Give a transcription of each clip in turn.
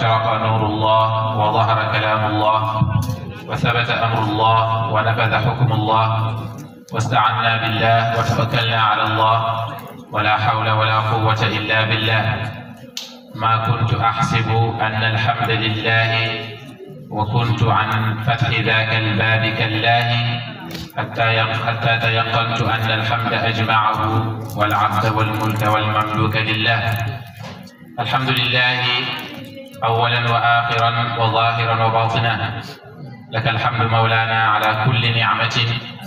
شرق نور الله وظهر كلام الله وثبت أمر الله ونفذ حكم الله واستعنا بالله وتوكلنا على الله ولا حول ولا قوة إلا بالله. ما كنت أحسب أن الحمد لله وكنت عن فتح ذاك الباب كالله حتى تيقنت أن الحمد أجمعه والعبد والملك والمملوك لله. الحمد لله أولا وآخرا وظاهرا وباطنا، لك الحمد مولانا على كل نعمة،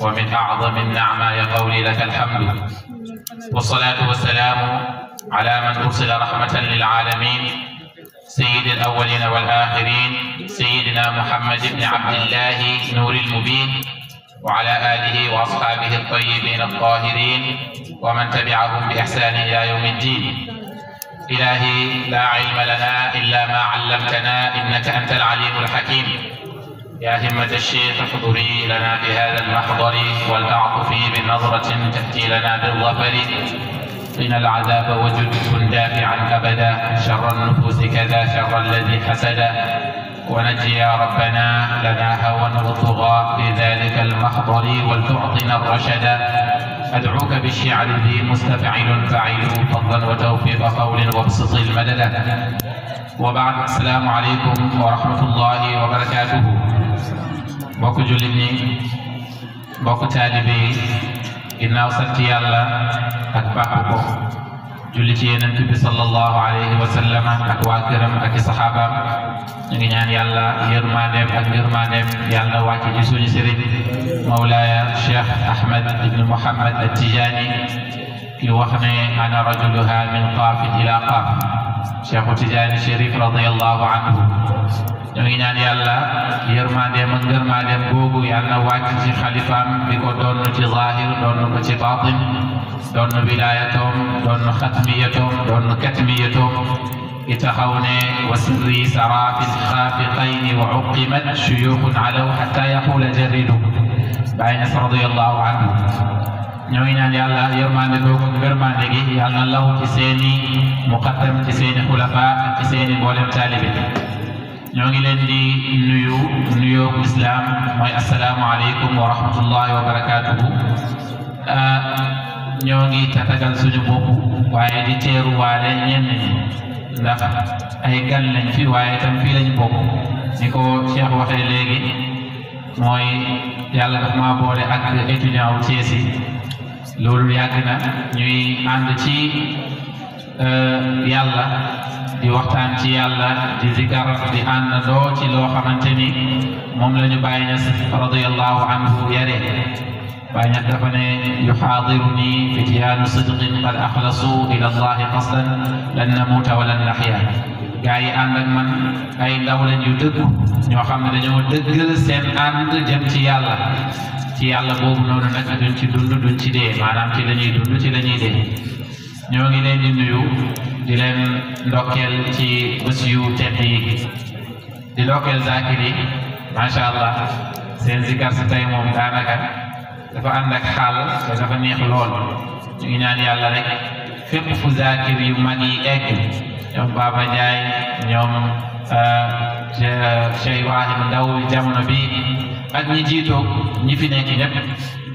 ومن أعظم النعماء قولي لك الحمد. والصلاة والسلام على من أرسل رحمة للعالمين سيد الأولين والآخرين سيدنا محمد بن عبد الله نور المبين، وعلى آله وأصحابه الطيبين الطاهرين ومن تبعهم بإحسان إلى يوم الدين. إلهي لا علم لنا إلا ما علمتنا إنك أنت العليم الحكيم. يا همة الشيخ احضري لنا في هذا المحضر ولتعطفي بنظرة تأتي لنا بالظفر. إن العذاب وجد دافعا أبدا شر النفوس كذا شر الذي حسد. ونجي يا ربنا لنا هوى وطغى في ذلك المحضر ولتعطنا الرشد. أدعوك بالشعر ذي مستفعل فعيل فضلا وتوفيق قول وابسط المدد. وبعد، السلام عليكم ورحمة الله وبركاته. بوك جوليني بوك تالبي ginnaaw sant yàlla ak bàkk ko julli ci yonent bi sallallahu alayhi wa sallam ak waa këram ak i saxaabaam. ñu ngi ñaan yàlla yërmandeem ak yërmandeem yàlla wàcc ci suñu sëriñ Mawlaaya Cheikh Ahmed ibn Muhammad at-Tijani ki wax ne ana rajuluha min qaafin ila qaaf, Cheikhu Tijani Chérif radiyallahu anhu. ñu ngi ñaan yàlla yërmandeem ak ngërmandeem googu yàlla wàcc ci xalifaam bi ko doon ci zahir doon ko ci baatin, doon wilaayatoom doon xatmiyatoom doon katmiyatoom. i taxaw ne wa sirri sara fi lxaafiqayni wa uqimat shuyuuxun alaw xatta yaxuula jaridu. Baay Ñas radiyallahu anhu. ñoo ngi ñaan yàlla yërmande googu ak ngërmande gi yàlla law ci seeni muqaddam ci seeni xulafa ak ci seeni mboolem taalibe. ñoo ngi leen di nuyu nuyoo islaam mooy assalaamu aleykum wa rahmatullahi wa barakaatuhu. ñoo ngi tatagal suñu bopp waaye di teeruwaale ñenn ñi ndax ay gan lañ fi waaye tam fii lañ bokk. ni ko Cheikh waxee léegi mooy yàlla daf maa boole ak étudiant wu Thiès yi. loolu yàgg na ñuy ànd ci yàlla di waxtaan ci yàlla di zikar di àndandoo ci loo xamante ni moom la ñu Baay Ñas radiyallahu anhu yare. Baay Ñas dafa ne yuxaadiruni fityaanu sidqin qad axlasu ila allahi qasdan lan namuuta wa lan naxya. gaa yi ànd ak man ay ndaw lañ yu dëgg ñoo xam ne dañoo dëggal seen ànd jëm ci yàlla. ci yàlla boobu noonu nag duñ ci dund duñ ci dee, maanaam ci la ñuy dund ci la ñuy dee. ñoo ngi leen di nuyu di leen ndokkeel ci bés yu tedd yi di ndokkeel zakir yi. macha allah seen zikar si tey moom daanaka dafa ànd ak xaal te dafa neex lool. ñu ngi ñaan yàlla rek fépp fu zakir yu mag yi egg, ñoom Baba Ndiaye ñoom Cheikh Ibrahim Ndaw jamono bi ak ñi jiitoo ñi fi nekk ñëpp.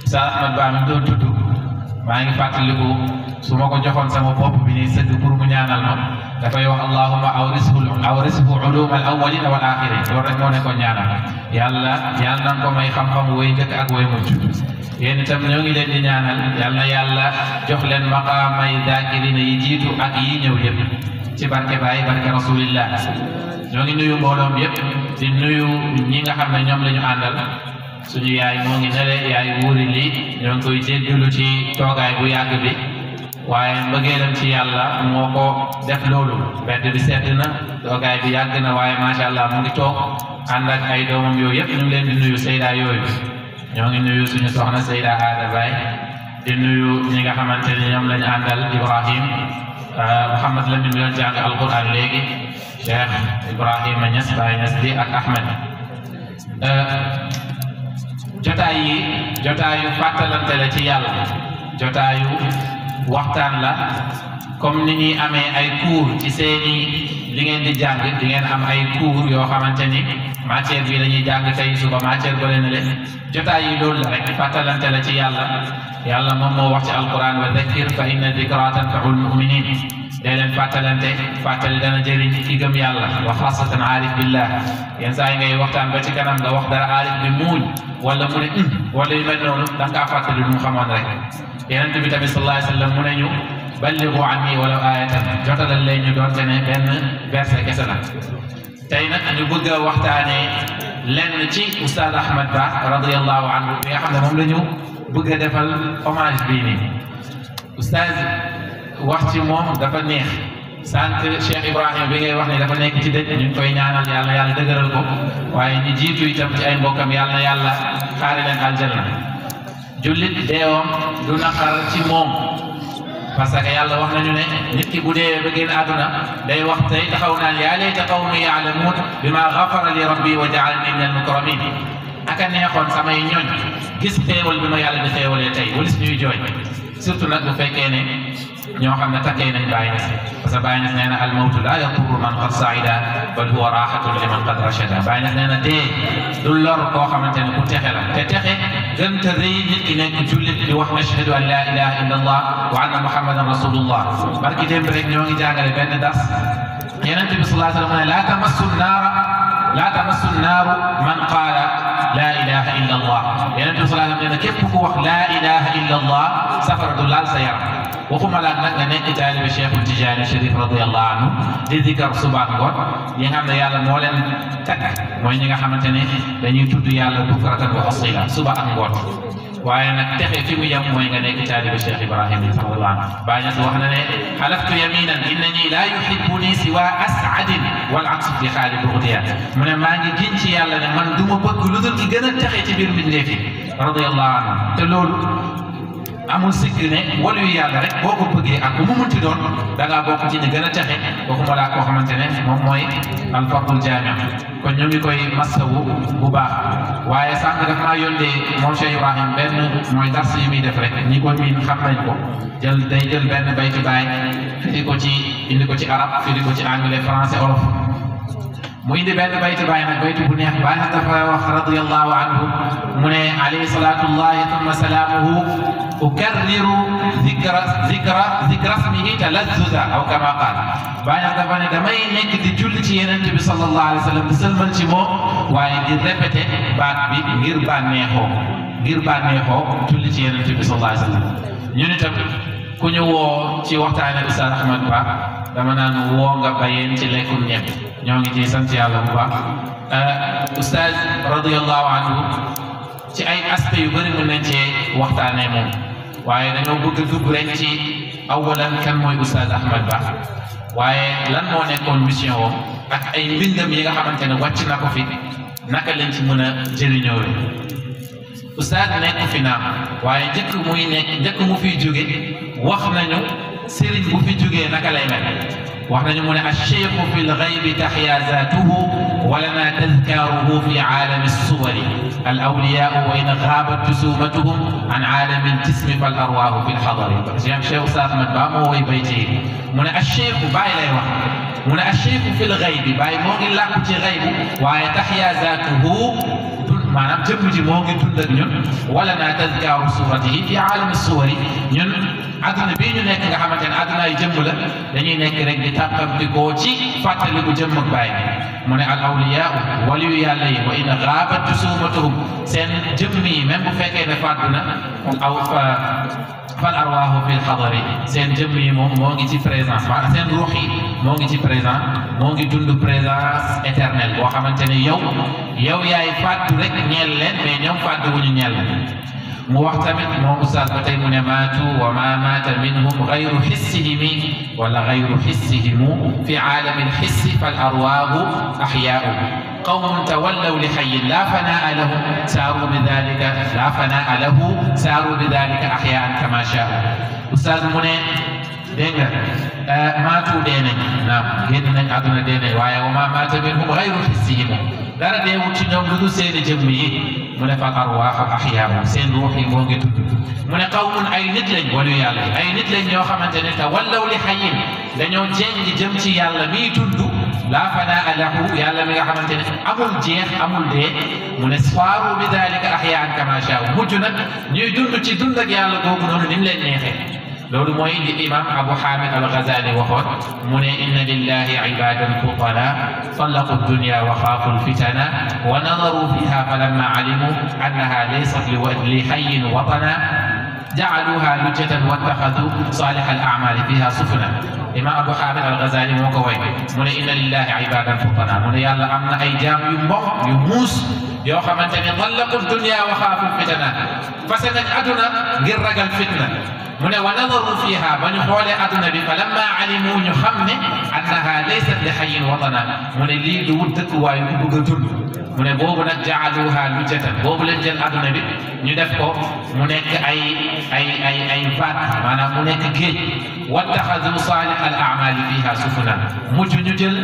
sa Ahmad Ba mi doon tudd maa ngi fàttaliku su ma ko joxoon sama bopp bi ni sëgg pour mu ñaanal ma dafay wax allahumma awrishu uluma al awwalina wal axirin. loolu rek moo ne ko ñaanal yàlla yàlla na ko may xam-xam woy njëkk ak woy mujj. yéen itam ñoo ngi leen di ñaanal yal na yàlla jox leen maqaamay daakirina yi jiitu ak yi ñëw yëpp ci barke Baay barke rasulillah. ñoo ngi nuyu mbooloom yëpp di nuyu ñi nga xam ne ñoom la ñu àndal. suñu yaay moo ngi nele yaay wuuri li ñoo ngi koy jéggalu ci toogaay bu yàgg bi, waaye mbëggeelam ci yàlla moo ko def loolu. bedd bi sedd na, toogaay bi yàgg na, waaye macha allah mu ngi toog ànd ak ay doomam yooyu yëpp. ñu ngi leen di nuyu Seyda yooyu. ñoo ngi nuyu suñu soxna Seyda Aada Baay di nuyu ñi nga xamante ni ñoom lañu àndal Ibrahim Mouhamad Lamine mi doon jàng alquran léegi, Cheikh Ibrahima Niass Baay Niass bi ak Ahmed. jotaay yi jotaayu fàttalante la ci yàlla, jotaayu waxtaan la comme ni ñuy amee ay cours ci seeni li ngeen di jàng di ngeen am ay cours yoo xamante ni matière bi lañuy jàng tey suba matière ba leen leen jotaay yi loolu la rek fàttalante la ci yàlla moom moo wax ci alquran wa dhakkir fa inna dhikra tanfa'ul mu'minin dee leen fàttalante fàttali dana jëriñ ki gëm yàlla wa xaasatan aarif billah yenn saa yi ngay waxtaan ba ci kanam nga wax dara aarif bi muuñ wala mu ne wala yu mel noonu da nga kaa fàttali lu mu xamoon rek yonent bi tamit sallallahu alayhi wa sallam mu ne ñu ballighu anni walaw aayatan jotalal leen ñu doonte ne benn verset kese la tey nag ñu bëgg a waxtaanee lenn ci Oustaz Ahmed Ba radiyallahu anhu bi nga xam ne moom la ñu bëgg a defal hommage bii nii Oustaz wax ci moom dafa neex sànq Cheikh Ibrahima bi ngay wax ne dafa nekk ci dëj ñu ngi koy ñaanal yàlla dëgëral ko waaye ñu jiitu itam ci ay mbokkam yàlla xaari leen aljanna jullit deewam du naqar ci moom parce que yàlla wax nañu ne nit ki bu dee ba génn àdduna day wax tey taxaw naan yaa layta qawmi ya'lamuun bimaa ghafara li rabbi wa ja'alanii minal mukramiin aka neexoon samay ñoñ gis xéewal bi ma yàlla di xéewalee tey walis ñuy jooy surtout nag bu fekkee ne ñoo xam ne takkee nañ Baay Ñas parce que Baay Ñas nee na al mawtu laa yadurru man qad sa'ida bal huwa raahatun liman qad rashada Baay Ñas nee na dee du lor koo xamante ne ku texe la te texe gën te rëy nit ki nekk jullit di wax nashhadu an laa ilaha illa allah wa anna muhammadan rasulullah barki démb rek ñoo ngi jàngale benn das Yonent bi sallallahu alayhi wa sallam ne laa tamassu naaru man qaala laa ilaha illa allah Yonent bi sallallahu alayhi wa sallam nee na képp ku wax laa ilaha illa allah safara du laal sa yaram waxuma laak nag nga nekk taalibe Cheikh Tidiane Chérif radiyallahu anhu di zikar suba ak ngoon yi nga xam ne yàlla moo leen takk mooy ñi nga xamante ne dañuy tudd yàlla bukratan wa asila suba ak ngoon waaye nag texe fi mu yem mooy nga nekk taalibe Cheikh Ibrahima radiyallahu anhu Baay Ñas wax na ne halaftu yaminan innani la yuhibbuni siwa as'adin wal aksu fi xaali bughdiya mu ne maa ngi giñ ci yàlla ne man du ma bëgg lu dul ki gën a texe ci biir mbindeef yi radiyallahu anhu te loolu amul sikk ne walu yàlla rek boo ko bëggee ak bu mu munti doon da ngaa bokk ci ñi gën a texe waxuma laa koo xamante ne moom mooy alfardul jaami kon ñu ngi koy massawu bu baax waaye sànq daf maa yónnee moom Cheikh Ibrahim benn mooy dars yi muy def rek ñi ko miin xam nañ ko day jël benn bayti Baay indi ko ci arab firi ko ci anglais français olof mu indi benn bayti Baay nag bayti bu neex Baay dafa wax radiyallahu anhu mu ne alayhi salaatullahi thumma salaamuhu ukarriru zikra ismihi talazzuza aw kama qaala Baay dafa ne damay nekk di julli ci Yonent bi sallallahu alayhi wa sallam di sëlmal ci moom waaye di répété baat bi ngir bànneexoo julli ci Yonent bi sallallahu alayhi wa sallam ñun itam ku ñu woo ci waxtaane Oustaz Ahmed Ba dama naan woo nga bayeen ci lekkum ñepp ñoo ngi ci sant yàlla bu baax Oustaz radiyallahu anhu ci ay aspect yu bëri mën nañ cee waxtaanee moom waaye dañoo bëgg a dugg rek ci awalan kan mooy Oustaz Ahmed Ba waaye lan moo nekkoon mission wam ak ay mbindam yi nga xamante ne wàcc na ko fi naka lañ ci mën a jëriñoo Oustaz nekk fi naam waaye njëkk mu fiy jóge wax nañu sëriñ bu fi jógee naka lay mel wax nañu mu ne acheikhu fi lgaybi taxya zaatuhu wa lana tadkaaruhu fi aalami suwari al awliyaau wa in gaabat tusumatuhum an aalami ljismi fal arwaahu fi lxadari Cheikh Oustaz Ahmed Ba moo woy bayti mu ne acheikhu Baay lay wax mu ne acheikhu fi lgaybi Baay moo ngi làkku ci gaybu waaye taxya zaatuhu maanaam jëmm ji moo ngi dund ak ñun wala naa tazkaaru suratihi fi aalami suwari ñun adduna bii ñu nekk nga xamante ne adduna ay jëmm la dañuy nekk rek di tàqamtikoo ci fàttaliku jëmm ak Baay mu ne al awliyaa waliyu yàlla yi wa in gaabat tusumatuhum seen jëmm yi même bu fekkee ne fàddu na aw fal arwaahu fi lxadari seen jëmm yi moom moo ngi ci présence maanaam seen ruux yi moo ngi ci présence moo ngi dund présence éternelle boo xamante ne yow yaay fàddu rek ñeel leen mais ñoom fàddu wuñu ñeel mu wax tamit moom Oustaz ba tey mu ne maatu wa ma maata minhum gayru xissihimi wala gayru xissihimu fi aalami lxissi fal arwaahu axyaau qawmun tawallaw li xayin laa fanaa lahu saaru bi dalika axyaan kama shaau Oustaz mu ne dégg nga maatu dee nañ naam génn nañ àdduna dee nañ waaye wa ma maata minhum gayru xissihimu dara deewul ci ñoom lu dul seeni jëmm yi mu ne fal arwaaxu axyaamu seen ruux yi moo ngi tudd mu ne qawmun ay nit lañ walu yàlla ay nit lañ ñoo xamante ne tawallaw li xayin dañoo jéng jëm ci yàlla miy tudd laa fanaa lahu yàlla mi nga xamante ne amul jeex amul dee mu ne saaru bi dalika ahyaan kama shaa mujj nag ñuy dund ci dund ak yàlla googu noonu ni mu leen neexee loolu mooy li imam Abu Hamid al-Ghazali waxoon mu ne inna lillahi ibadan futana طلقوا الدنيا وخافوا الفتن ونظروا فيها فلما علموا أنها ليست لحي وطنا جعلوها لجة واتخذوا صالح الأعمال فيها سفنا إمام أبو حامد الغزالي موكوي من إن لله عبادا فطنا من يلا أمنا أي جام يموس يو خمنتني طلقوا الدنيا وخافوا الفتن فسنك أدنى غير الفتنة من ونظروا فيها من يقول أدنى فلما علموا يخمن أنها ليست لحي وطنا من اللي دودك ويبقى mu ne boobu nag jaaluha lujjatan boobu leen jël adduna bi ñu def ko mu nekk ay vaat maanaam mu nekk géej wattaxadu saalih al amali fiha sufunan mujj ñu jël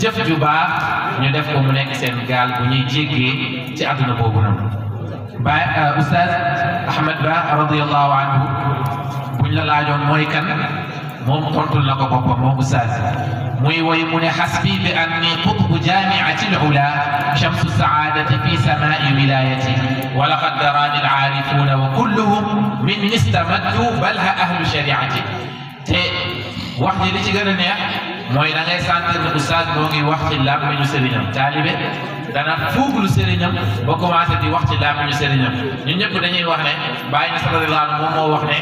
jëf ju baax ñu def ko mu nekk seen gaal bu ñuy jéggee ci adduna boobu noonu Baay Oustaz Ahmed Ba radiyallahu anhu buñ la laajoon mooy kan moom tontul na ko boppam moom Oustaz muy woy mu ne xasbi bi anni qutbu jaamiati al-ula shamsu saadati fi samaai wilayati wa laqad darani al-aarifuna wa kulluhum min istamaddu balha ahlu shariati te wax ji li ci gën a neex mooy da ngay sentir ne Oustaz moo ngi wax ci làmmiñu sëriñam taalibe dana fuuglu sëriñam ba commencé di wax ci làmmiñu sëriñam ñun ñëpp dañuy wax ne bàyyi na radiyallahu anhu moom moo wax ne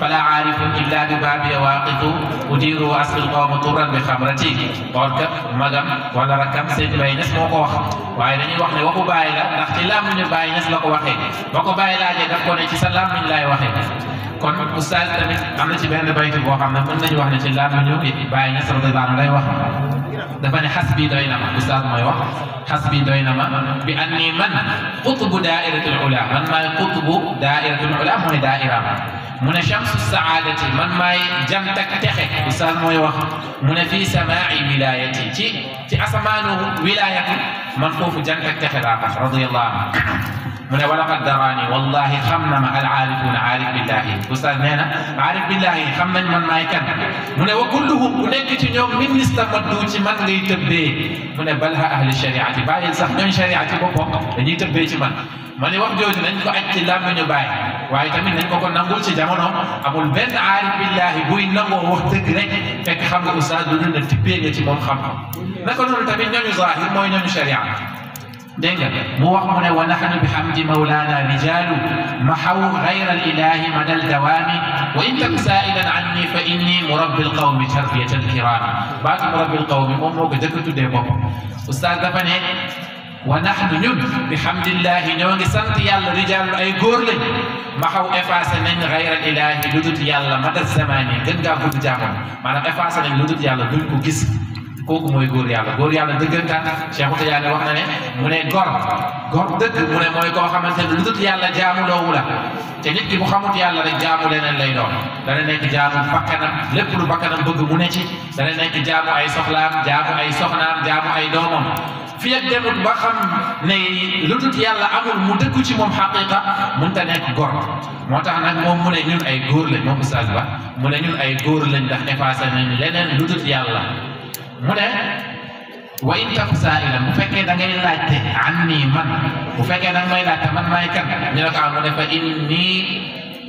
fala aarifun illa bi baabi waaqitu udiru wa asqil qawma turan bi xamrati or kat magam wala rakam Seydi Baye Niass moo ko wax waaye dañuy wax ne waxu Baye la ndax ci làmmiñu Baye Niass la ko waxee ba ko Baye laajee daf ko ne ci sa làmmiñ laay waxee kon Oustaz tamit am na ci benn bayti boo xam ne mën nañu wax ne ci làmmiñu Baye Niass radiyallahu anhu lay wax dafa ne xasbi doy na ma Oustaz mooy wax xasbi doy na ma bi anni man qutbu daa'iratul ula man maay qutbu daa'iratul ula mooy daa'ira mu ne shamsu saadati man maay jant ak texe Oustaz mooy wax mu ne fii samaai wilayati ci asamaanu wilayati man foofu jant ak texe laa tax radiyallahu anhu mu ne walaqad daraani wallahi xam na ma al aarifuuna aarif billahi Oustaz nee na aarif billahi xam nañ man maay kan mu ne wa kulluhum ku nekk ci ñoom min istamaddu ci man ngay tëbbee mu ne balha ahli shariati bàyyi sax ñooñ shariati boppam dañuy tëbbee ci man ma ne wax jooju nañ ko aj ci làmmiñu Baay waaye tamit nañ ko nangul ci jamono amul benn aarif billahi buy nangoo wax dëgg rek fekk xam nga Oustaz lu dul na tibbee nga ci moom xam-xam naka noonu tamit ñooñu zahir mooy ñooñu sharia dégg nga mu wax mu ne wa nahnu bi hamdi mawlana rijalu maxaw gayra al ilahi madal dawaami wa in taku sailan anni fa inni murabbi al qawmi tarbiyata al kirami baatu murabbi al qawmi moom moo ko jëkk tuddee boppam Oustaz dafa ne wa nahnu ñun bi hamdillahi ñoo ngi sant yàlla rijalu ay góor lañ maxaw effacé nañ gayra al ilahi lu dut yàlla madal zamani gën ngaa gudd jaamoon maanaam effacé nañ lu dut yàlla duñ ko gis kooku mooy góor yàlla dëggantaan Cheikh Tidiane wax na ne mu ne gor dëgg mu ne mooy koo xamante ne lu dul yàlla jaamu loowu la te nit ki bu xamut yàlla rek jaamu leneen lay doon dana nekk jaamu bakkanam lépp lu bakkanam bëgg mu ne ci dana nekk jaamu ay soxlaam jaamu ay soxnaam jaamu ay doomam fi ak demut ba xam ne lu dul yàlla amul mu dëggu ci moom xaqiqa mënut a nekk gor moo tax nag moom mu ne ñun ay góor lañ moom Oustaz Ba mu ne ñun ay góor lañ ndax effacé nañ leneen lu dul yàlla mu ne wa in taku saa'ilan bu fekkee da ngay laajte anni man bu fekkee da nga may laajte man maay kan ñu ne ko mu ne fa inni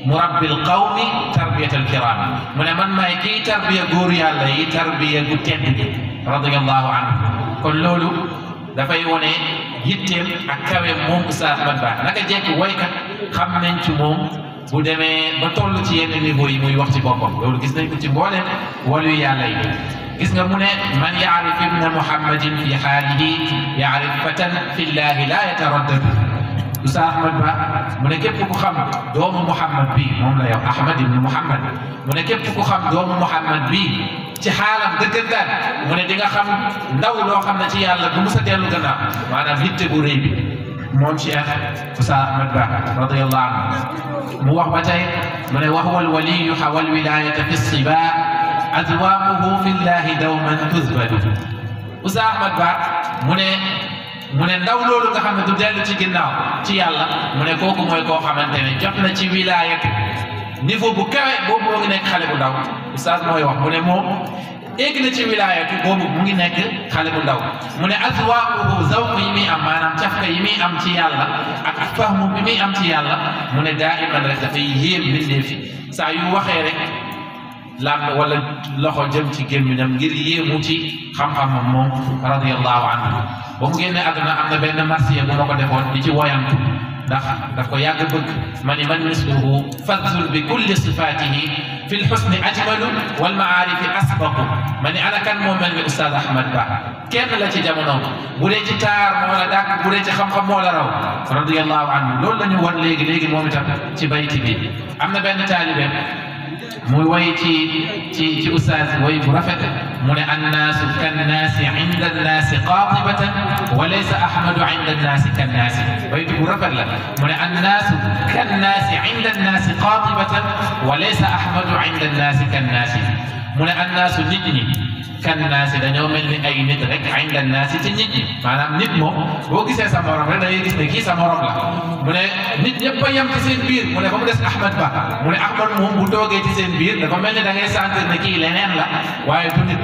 murabbil qawmi tarbiyatal kiram mu ne man maay kii tarbiya góor yàlla yi tarbiya gu tedd gi radiyallahu anhu kon loolu dafay wone yitteem ak kaweem moom Oustaz Ahmed Ba naka jekk woykat xam nañ ci moom bu demee ba toll ci yenn niveau yi muy wax ci boppam loolu gis nañ ko ci mbooleem walu yàlla yi gis nga mu ne man yaarif ibna muhammadin fi xaalihi yaarif fatan fi llahi la yataraddad Oustaz Ahmed Ba mu ne képp ku xam doomu Muhammad bi moom la yow Ahmad ibn Muhammad mu ne képp ku xam doomu Muhammad bi ci xaalam dëggantaan mu ne di nga xam ndaw loo xam ne ci yàlla du musa dellu gannaaw maanaam yitte bu rëy bi moom Cheikh Oustaz Ahmed Ba radiyallahu anhu mu wax ba tey mu ne wa huwa alwaliyu xawal wilayata fi siba azwaaquhu fi llahi dawman tuzbadu Oustaz Ahmed Ba mu ne ndaw loolu nga xam ne du dellu ci ginnaaw ci yàlla mu ne kooku mooy koo xamante ne jot na ci wilaayatu niveau bu kawe boobu moo ngi nekk xale bu ndaw Oustaz mooy wax mu ne moom egg na ci wilaayatu boobu mu ngi nekk xale bu ndaw mu ne azwaaquhu zawq yi muy am maanaam cafka yi muy am ci yàlla ak fahmu bi muy am ci yàlla mu ne daa'iman rek dafay yéem mbindeef fi saa yu waxee rek lam wala loxo jëm ci gémmiñam ngir yéemu ci xam-xamam moom radiyallahu anhu ba mu génne àdduna am na benn marsiya bu ma ko defoon di ci woyantu ndax daf ko yàgg bëgg ma ni man misluhu fadlun bi kulli sifatihi fi lxusni ajmalu walmaarifi asbaqu ma ni ana kan moo mel ni Oustaz Ahmad Ba kenn la ci jamono bu dee ci taar moo la dàkk bu dee ci xam-xam moo la raw radiyallahu anhu loolu la ñu won léegi moom itam ci bayti bi am na benn taalibe muy woy ci Oustaz woy bu rafet mu ne annaasu kannaasi inda annaasi qaatibatan wa laysa ahmadu inda annaasi kannaasi baytu bu rafet la mu ne annaasu kannaasi inda annaasi qaatibatan wa laysa ahmadu inda annaasi kannaasi mu ne annaasu nit ñi kannaasi dañoo mel ni ay nit rek inda annaasi ci nit ñi maanaam nit moom boo gisee sa morom rek da ngay gis ne kii sa morom la mu ne nit ñëpp a yem ci seen biir mu ne ba mu des Ahmad Ba mu ne Ahmad moom bu toogee ci seen biir dafa mel ni da ngay sentir ne kii leneen la waaye du nit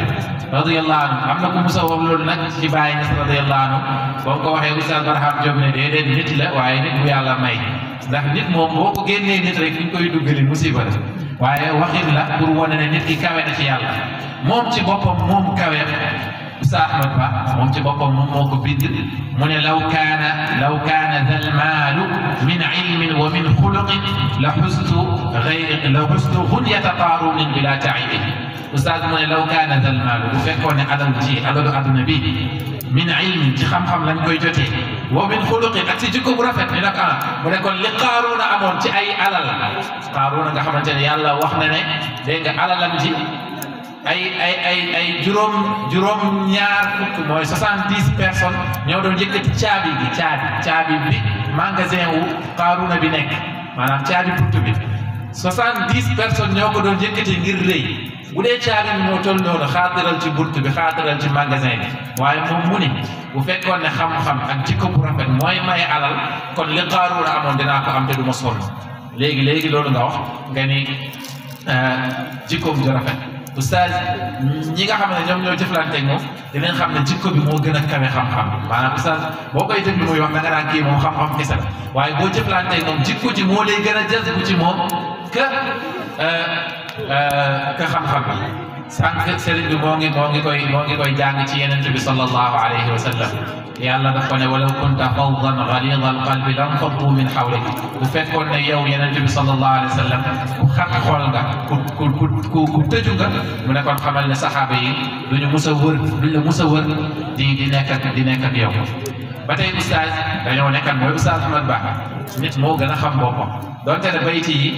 radiyallahu anhu am na ku musa wax loolu nag ci Baye Niass radiyallahu anhu boo ko waxee Oustaz Barham Diop ne déedéet nit la waaye nit bu yàlla may ndax nit moom boo ko génnee nit rek fi ñu koy duggali musiba la waaye waxin la pour wane ne nit ki kawe na ci yàlla moom ci boppam moom kawe Oustaz Ahmad Ba moom ci boppam moom moo ko bind mu ne law kaana dal maalu min ilmin wa min xuluqin la xustu xunyata qaarunin bila taibin Oustaz mu ne law kaana dal maalu bu fekkoon ne alal ci alalu adduna bi min ilmin ci xam-xam lañ koy jotee wa min xuluqin ak ci jikko bu rafet ni nag mu ne kon li Qaaruuna amoon ci ay alal Qaaruuna nga xamante ne yàlla wax na ne dégg nga alalam ji ay juróom ñaar fukk mooy 70 personnes ñoo doon yëkkati caabi bi magasin wu Qaaruuna bi nekk maanaam caabi buntu bi 70 personnes ñoo ko doon yëkkati ngir rëy bu dee caabi bi moo toll noonu xaatiral ci buntu bi xaatiral ci magasin bi waaye moom mu ne bu fekkoon ne xam-xam ak jikko bu rafet mooy may alal kon li Qaaruuna amoon dinaa ko am te du ma sonn léegi loolu nga wax nga ni jikkoom ju rafet Oustaz ñi nga xam ne ñoom ñoo jëflanteeg moom dinañ xam ne jikko bi moo gën a kawe xam-xam maanaam Oustaz boo koy déglu muy wax da nga naan kii moom xam-xam kese la waaye boo jëflanteeg moom jikko ji moo lay gën a jazbu ci moom que xam-xam bi sànq sëriñ bi moo ngi koy jàng ci Yonent bi sallallahu alayhi wa sallam yàlla daf ko ne walaw kunta faddan ghalida alqalbi lanfaddu min hawlik bu fekkoon ne yow Yonent bi sallallahu alayhi wa sallam ku xat xool nga ku tëju nga mu ne kon xamal ne saxaaba yi duñu mus a wër di nekk ak yow ba tey Oustaz dañoo nekkat mooy Oustaz Ahmad Ba nit moo gën a xam boppam donte ne bayti yi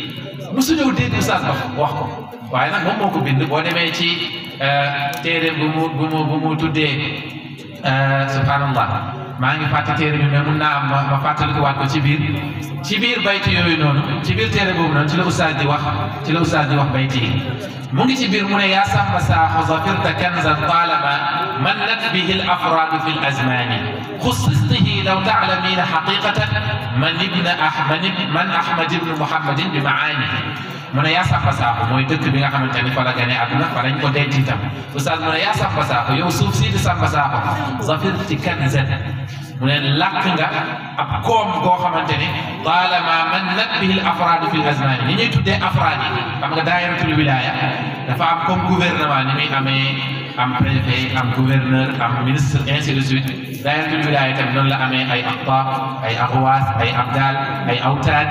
musuñu dégg Oustaz Ba wax ko waaye nag moom moo ko bind boo demee ci téere bu mu tuddee subhanallah maa ngi fàtte téere bi mais mun naa am ma fàttali ko waat ko ci biir bayti yooyu noonu ci biir téere boobu noonu ci la Oustaz di wax bayti yi mu ngi ci biir mu ne yaa sàmba saaxu zafirta kanzan taalama mannat bihi al afraadu fi l azmani xusistihi law taalamina xaqiqatan man ahmad ibnu muhammadin bi maani mu ne yaa sàmba saaxu mooy dëkk bi nga xamante ni fa la gane àdduna fa lañ ko denc itam Oustaz mu ne yaa sàmba saaxu yow suuf sii di sàmba saaxu zafirti kanzan mu ne làkk nga ab koom goo xamante ni taalama mannat bihi al afraadu fi l azmani ni ñuy tuddee afraad yi xam nga daayiratul wilaaya dafa am comme gouvernement ni muy amee am préfet am gouverneur am ministre ainsi de suite daayiratul wilaaya tam noonu la amee ay aqtaab ay axwaas ay abdal ay awtaad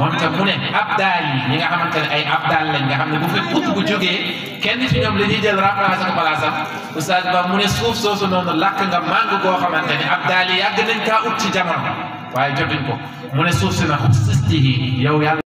moom tam mu ne abdal yi ñi nga xamante ne ay abdal lañ nga xam ne bu fekk ut bu jógee kenn ci ñoom la ñuy jël remplacé ko palaasam Oustaz Ba mu ne suuf soosu noonu làkk nga màng goo xamante ne abdal yi yàgg nañ kaa ut ci jamono waaye jotuñ ko mu ne suuf si na xusistihi yow yàlla